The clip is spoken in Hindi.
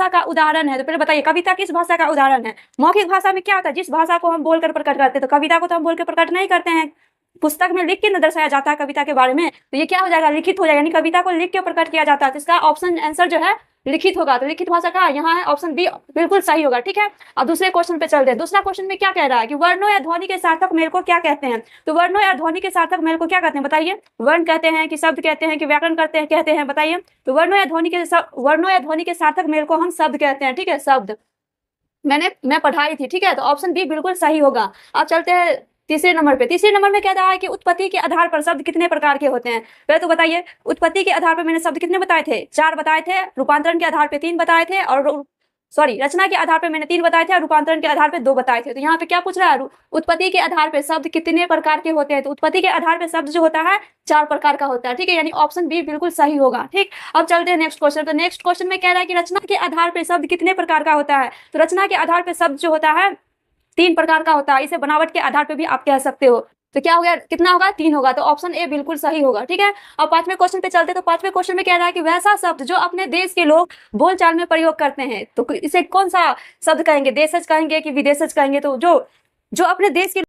भाषा का उदाहरण है? तो पहले बताइए कविता किस भाषा का उदाहरण है? मौखिक भाषा में क्या होता है? जिस भाषा को हम बोलकर प्रकट करते हैं, तो कविता को तो हम बोलकर प्रकट नहीं करते हैं, पुस्तक में लिख के न दर्शाया जाता है कविता के बारे में, तो ये क्या हो जाएगा? लिखित हो जाएगा, यानी कविता को लिख के प्रकट किया जाता है। तो इसका ऑप्शन आंसर जो है लिखित होगा। तो लिखित भाषा का यहाँ है ऑप्शन बी बिल्कुल सही होगा। ठीक है, अब दूसरे क्वेश्चन पे चलते हैं। दूसरा क्वेश्चन में क्या कह रहा है कि वर्णों या ध्वनि के सार्थक मेल को क्या कहते हैं? तो वर्णों या ध्वनि के सार्थक मेल को क्या कहते हैं बताइए? वर्ण कहते हैं कि शब्द कहते हैं कि व्याकरण कहते हैं बताइए? तो वर्णों या ध्वनि के सार्थक मेल को हम शब्द कहते हैं। ठीक है, शब्द मैं पढ़ाई थी। ठीक है, तो ऑप्शन बी बिल्कुल सही होगा। अब चलते हैं तीसरे नंबर पे। तीसरे नंबर में कह रहा है कि उत्पत्ति के आधार पर शब्द कितने प्रकार के होते हैं? पहले तो बताइए उत्पत्ति के आधार पर मैंने शब्द कितने बताए थे? 4 बताए थे। रूपांतरण के आधार पे 3 बताए थे, और रचना के आधार पे मैंने 3 बताए थे और रूपांतरण के आधार पे 2 बताए थे। तो यहाँ पे क्या पूछ रहा है? उत्पत्ति के आधार पे शब्द कितने प्रकार के होते हैं? तो उत्पत्ति के आधार पे शब्द जो होता है 4 प्रकार का होता है। ठीक है, यानी ऑप्शन बी बिल्कुल सही होगा। ठीक, अब चलते हैं नेक्स्ट क्वेश्चन। तो नेक्स्ट क्वेश्चन में कह रहा है कि रचना के आधार पे शब्द कितने प्रकार का होता है? तो रचना के आधार पे शब्द जो होता है 3 प्रकार का होता है। इसे बनावट के आधार पे भी आप कह सकते हो। तो क्या हो गया? कितना होगा? 3 होगा। तो ऑप्शन ए बिल्कुल सही होगा। ठीक है, अब 5वें क्वेश्चन पे चलते। तो 5वें क्वेश्चन में कह रहा है कि वैसा शब्द जो अपने देश के लोग बोलचाल में प्रयोग करते हैं, तो इसे कौन सा शब्द कहेंगे? देशज कहेंगे कि विदेशज कहेंगे? तो जो अपने देश के